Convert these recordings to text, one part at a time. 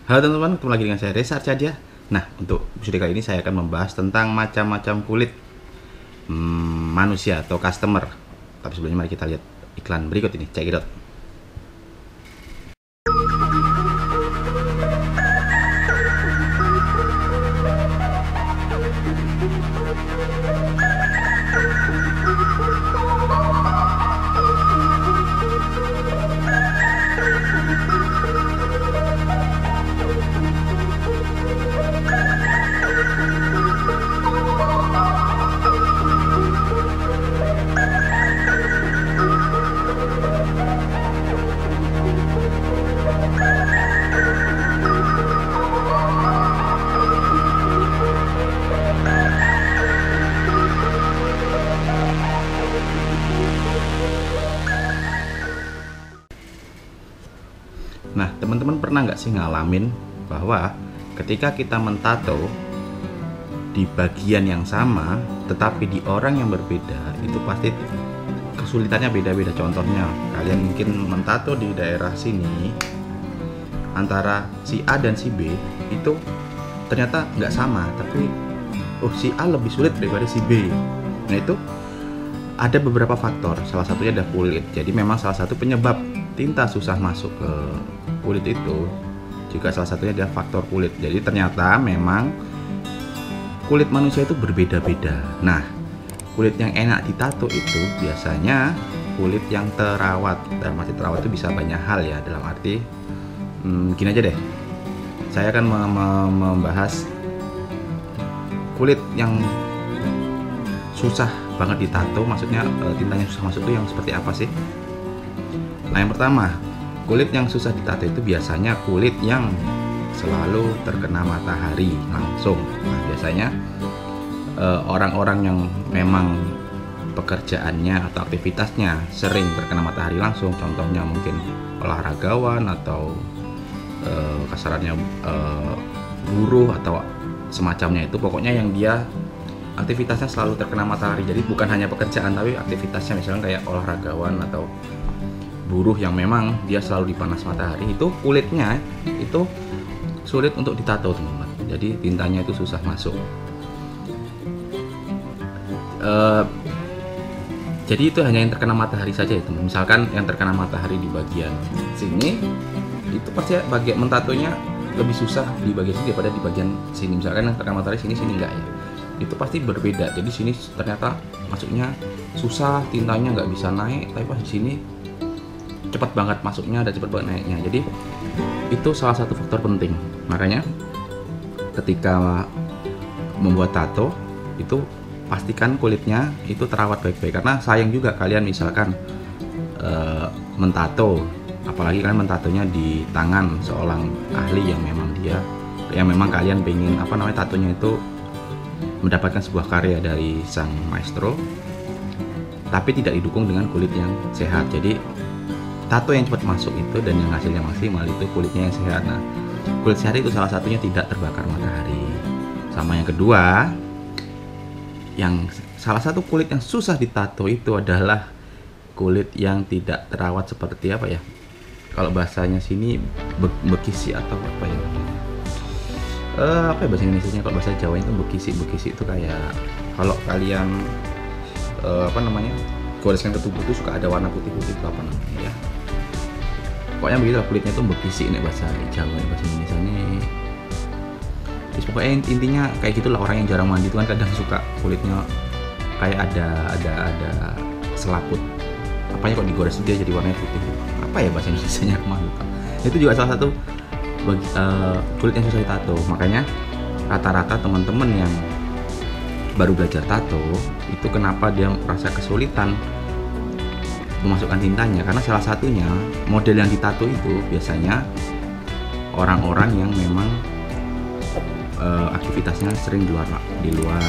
Halo teman-teman, ketemu lagi dengan saya Reza Arcadia. Nah, untuk episode kali ini saya akan membahas tentang macam-macam kulit manusia atau customer. Tapi sebelumnya mari kita lihat iklan berikut ini. Check it out. Nah, teman-teman pernah nggak sih ngalamin bahwa ketika kita mentato di bagian yang sama, tetapi di orang yang berbeda, itu pasti kesulitannya beda-beda. Contohnya, kalian mungkin mentato di daerah sini, antara si A dan si B itu ternyata nggak sama, tapi si A lebih sulit daripada si B. Nah, itu ada beberapa faktor, salah satunya ada kulit. Jadi memang salah satu penyebab tinta susah masuk ke kulit itu juga salah satunya adalah faktor kulit. Jadi ternyata memang kulit manusia itu berbeda-beda. Nah, kulit yang enak ditato itu biasanya kulit yang terawat. Dalam arti terawat itu bisa banyak hal ya, dalam arti gini aja deh, saya akan membahas kulit yang susah banget ditato, maksudnya tintanya susah masuk itu yang seperti apa sih? Nah, yang pertama, kulit yang susah ditato itu biasanya kulit yang selalu terkena matahari langsung. Nah, biasanya orang-orang yang memang pekerjaannya atau aktivitasnya sering terkena matahari langsung, contohnya mungkin olahragawan atau kasarannya buruh atau semacamnya, itu pokoknya yang dia aktivitasnya selalu terkena matahari. Jadi bukan hanya pekerjaan tapi aktivitasnya, misalnya kayak olahragawan atau buruh yang memang dia selalu dipanas matahari, itu kulitnya itu sulit untuk ditato, teman-teman. Jadi tintanya itu susah masuk. Jadi itu hanya yang terkena matahari saja ya, teman. Misalkan yang terkena matahari di bagian sini, itu pasti bagian mentatonya lebih susah di bagian sini daripada di bagian sini. Misalkan yang terkena matahari sini enggak ya, itu pasti berbeda. Jadi sini ternyata masuknya susah, tintanya nggak bisa naik, tapi pas di sini cepat banget masuknya dan cepat banget naiknya. Jadi itu salah satu faktor penting. Makanya ketika membuat tato itu pastikan kulitnya itu terawat baik-baik, karena sayang juga kalian misalkan mentato, apalagi kalian mentatonya di tangan seorang ahli yang memang kalian pengen tatonya itu mendapatkan sebuah karya dari sang maestro, tapi tidak didukung dengan kulit yang sehat. Jadi tato yang cepat masuk itu dan yang hasilnya maksimal itu kulitnya yang sehat. Nah, kulit sehat itu salah satunya tidak terbakar matahari. Sama yang kedua, yang salah satu kulit yang susah ditato itu adalah kulit yang tidak terawat, seperti apa ya? Kalau bahasanya sini bekisi atau apa ya? Apa ya bahasa Indonesianya? Kalau bahasa Jawa itu bekisi itu kayak kalau kalian goreskan ke tubuh itu suka ada warna putih-putih, itu apa namanya ya? Pokoknya begitu lah, kulitnya tuh bekisi nih bahasa Jawa, bahasa Indonesia nih. Terus pokoknya intinya kayak gitulah, orang yang jarang mandi itu kan kadang suka kulitnya kayak ada selaput. Apanya kok digores dia jadi warnanya putih. Apa ya bahasa Indonesianya, aku lupa. Itu juga salah satu kulit yang susah ditato. Makanya rata-rata teman-teman yang baru belajar tato itu kenapa dia merasa kesulitan memasukkan tintanya, karena salah satunya model yang ditato itu biasanya orang-orang yang memang aktivitasnya sering di luar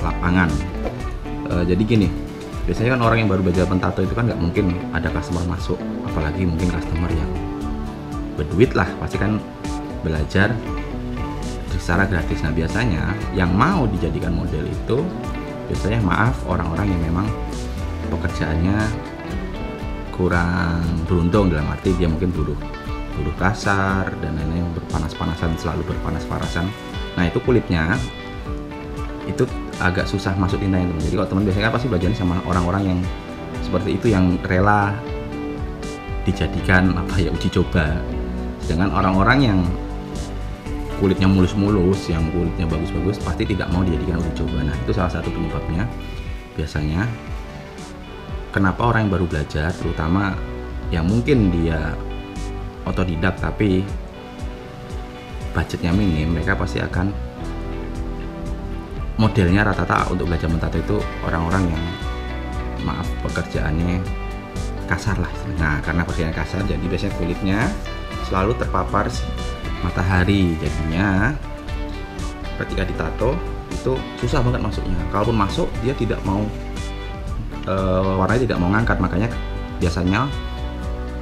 lapangan. Jadi gini, biasanya kan orang yang baru belajar mentato itu kan nggak mungkin ada customer masuk, apalagi mungkin customer yang berduit lah, pasti kan belajar secara gratis. Nah, biasanya yang mau dijadikan model itu biasanya orang-orang yang memang pekerjaannya kurang beruntung, dalam arti dia mungkin buruh tubuh kasar dan lain-lain, berpanas-panasan, selalu berpanas-panasan. Nah itu kulitnya itu agak susah masuk tintanya teman. Jadi kalau teman biasanya pasti belajar sama orang-orang yang seperti itu, yang rela dijadikan uji coba. Sedangkan orang-orang yang kulitnya mulus-mulus, yang kulitnya bagus-bagus, pasti tidak mau dijadikan uji coba. Nah itu salah satu penyebabnya biasanya kenapa orang yang baru belajar, terutama yang mungkin dia otodidak tapi budgetnya minim, mereka pasti akan modelnya rata-rata untuk belajar mentato itu orang-orang yang pekerjaannya kasar lah. Nah karena pekerjaannya kasar, jadi biasanya kulitnya selalu terpapar matahari, jadinya ketika ditato itu susah banget masuknya. Kalaupun masuk, dia tidak mau warnanya tidak mau ngangkat. Makanya biasanya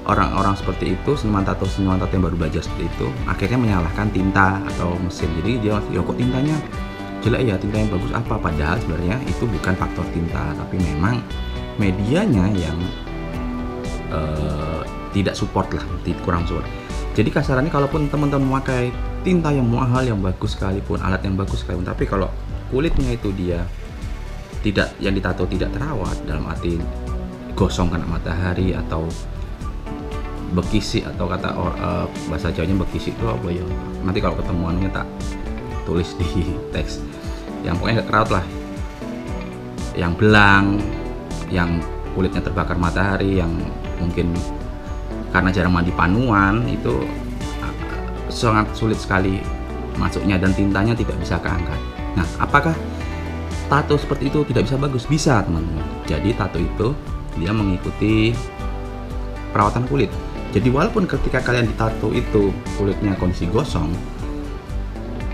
orang-orang seperti itu, seniman tato yang baru belajar seperti itu, akhirnya menyalahkan tinta atau mesin. Jadi dia kok tintanya jelek ya, tinta yang bagus apa? Padahal sebenarnya itu bukan faktor tinta, tapi memang medianya yang tidak support lah, kurang support. Jadi kasarannya kalaupun teman-teman memakai tinta yang mahal, yang bagus sekalipun, alat yang bagus sekalipun, tapi kalau kulitnya itu dia tidak, yang ditato tidak terawat, dalam arti gosong kena matahari atau bekisi, atau kata bahasa Jawanya bekisi itu apa ya? Nanti kalau ketemuannya tak tulis di teks. Yang pokoknya nggak terawat lah, yang belang, yang kulitnya terbakar matahari, yang mungkin karena jarang mandi panuan, itu sangat sulit sekali masuknya dan tintanya tidak bisa keangkat. Nah, apakah tato seperti itu tidak bisa bagus? Bisa teman-teman. Jadi tato itu dia mengikuti perawatan kulit. Jadi walaupun ketika kalian ditato itu kulitnya kondisi gosong,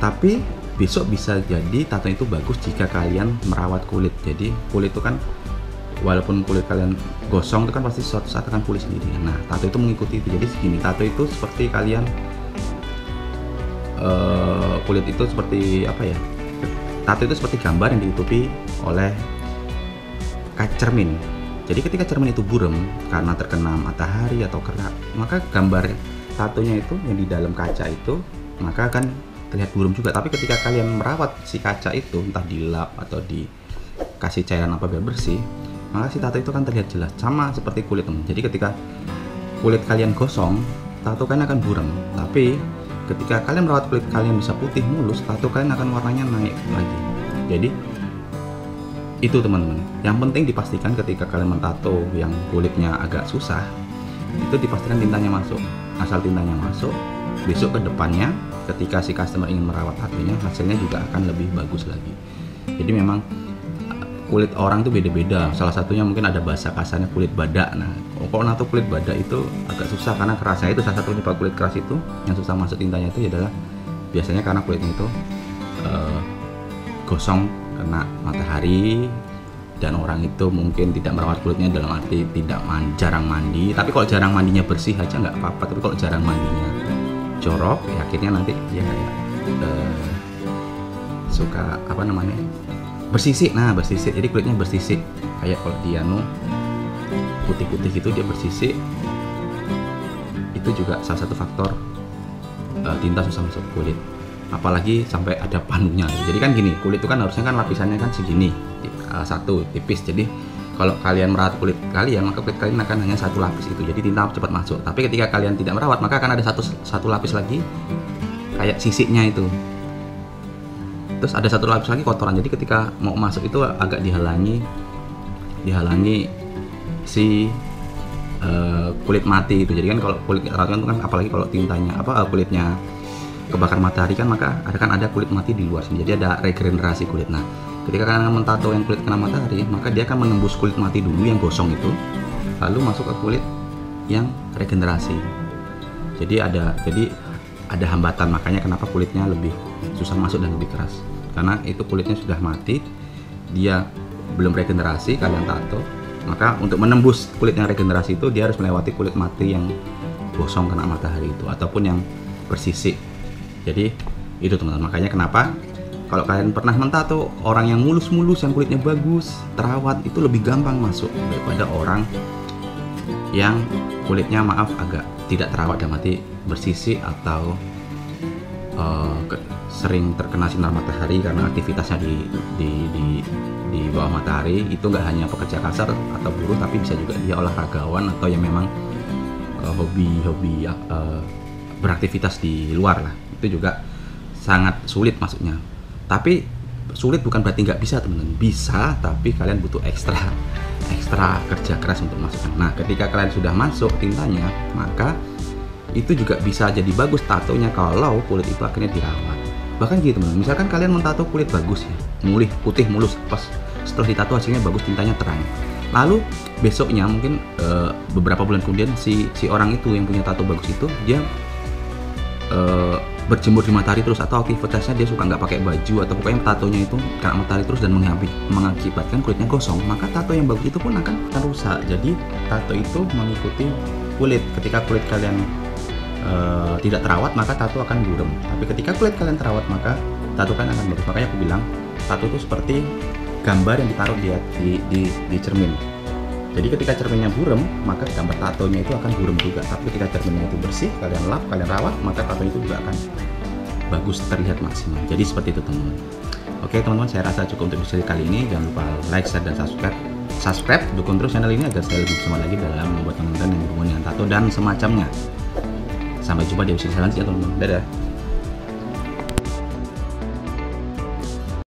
tapi besok bisa jadi tato itu bagus jika kalian merawat kulit. Jadi kulit itu kan, walaupun kulit kalian gosong itu kan pasti suatu saat akan pulih sendiri. Nah tato itu mengikuti itu. Jadi segini, tato itu seperti kalian kulit itu seperti apa ya, tato itu seperti gambar yang ditutupi oleh kaca cermin. Jadi ketika cermin itu buram karena terkena matahari atau kerak, maka gambar tatonya itu yang di dalam kaca itu maka akan terlihat buram juga. Tapi ketika kalian merawat si kaca itu, entah dilap atau dikasih cairan apa biar bersih, maka si tato itu akan terlihat jelas, sama seperti kulit teman. Jadi ketika kulit kalian gosong, tato kalian akan buram. Tapi ketika kalian merawat kulit kalian bisa putih mulus, tato kalian akan warnanya naik lagi. Jadi itu teman-teman, yang penting dipastikan ketika kalian mentato yang kulitnya agak susah, itu dipastikan tintanya masuk. Asal tintanya masuk, besok ke depannya ketika si customer ingin merawat tatonya, hasilnya juga akan lebih bagus lagi. Jadi memang kulit orang itu beda-beda. Salah satunya mungkin ada bahasa kasarnya kulit badak. Nah, kalau nato kulit badak itu agak susah karena kerasnya. Itu salah satu penyebab kulit keras itu yang susah masuk tintanya itu adalah biasanya karena kulitnya itu gosong kena matahari, dan orang itu mungkin tidak merawat kulitnya dalam arti tidak jarang mandi. Tapi kalau jarang mandinya bersih aja nggak apa-apa. Tapi kalau jarang mandinya jorok, ya akhirnya nanti dia kayak suka apa namanya, bersisik. Nah bersisik, jadi kulitnya bersisik. Kayak kalau dia putih-putih gitu, dia bersisik. Itu juga salah satu faktor tinta susah masuk kulit. Apalagi sampai ada panunya. Jadi kan gini, kulit itu kan harusnya kan lapisannya kan segini, satu tipis. Jadi kalau kalian merawat kulit kalian, maka kulit kalian akan hanya satu lapis itu. Jadi tinta cepat masuk. Tapi ketika kalian tidak merawat, maka akan ada satu lapis lagi kayak sisiknya itu. Terus ada satu lapis lagi kotoran. Jadi ketika mau masuk itu agak dihalangi si kulit mati itu. Jadi kan kalau kulit rata itu kan, apalagi kalau tintanya kulitnya kebakar matahari kan, maka ada kulit mati di luar sini. Jadi ada regenerasi kulit. Nah, ketika kalian mentato yang kulit kena matahari, maka dia akan menembus kulit mati dulu yang gosong itu, lalu masuk ke kulit yang regenerasi. Jadi ada hambatan, makanya kenapa kulitnya lebih susah masuk dan lebih keras. Karena itu kulitnya sudah mati, dia belum regenerasi, kalian tato. Maka untuk menembus kulit yang regenerasi itu, dia harus melewati kulit mati yang gosong kena matahari itu, ataupun yang bersisik. Jadi itu teman-teman, makanya kenapa kalau kalian pernah mentato orang yang mulus-mulus, yang kulitnya bagus, terawat, itu lebih gampang masuk daripada orang yang kulitnya maaf agak tidak terawat, dalam arti bersisik atau sering terkena sinar matahari karena aktivitasnya di bawah matahari. Itu nggak hanya pekerja kasar atau buruh, tapi bisa juga dia olahragawan atau yang memang hobi beraktivitas di luar lah. Itu juga sangat sulit maksudnya. Tapi sulit bukan berarti nggak bisa teman-teman, bisa, tapi kalian butuh ekstra kerja keras untuk masukkan. Nah, ketika kalian sudah masuk tintanya, maka itu juga bisa jadi bagus tatonya kalau kulit itu akhirnya dirawat. Bahkan gitu teman-teman, misalkan kalian mentato kulit bagus ya, mulih, putih, mulus, pas setelah ditato hasilnya bagus, tintanya terang. Lalu besoknya mungkin beberapa bulan kemudian si orang itu yang punya tato bagus itu dia berjemur di matahari terus, atau aktivitasnya dia suka nggak pakai baju, atau pokoknya tatonya itu kena matahari terus dan mengakibatkan kulitnya gosong, maka tato yang bagus itu pun akan rusak. Jadi tato itu mengikuti kulit. Ketika kulit kalian tidak terawat, maka tato akan buram. Tapi ketika kulit kalian terawat, maka tato kalian akan bagus. Makanya aku bilang tato itu seperti gambar yang ditaruh di cermin. Jadi ketika cerminnya buram, maka gambar tatonya itu akan buram juga. Tapi ketika cerminnya itu bersih, kalian lap, kalian rawat, maka tato itu juga akan bagus, terlihat maksimal. Jadi seperti itu teman-teman. Oke teman-teman, saya rasa cukup untuk episode kali ini. Jangan lupa like, share, dan subscribe. Dukung terus channel ini agar saya lebih bersama lagi dalam membuat konten yang berhubungan dengan tato dan semacamnya. Sampai jumpa di episode selanjutnya teman-teman. Dadah.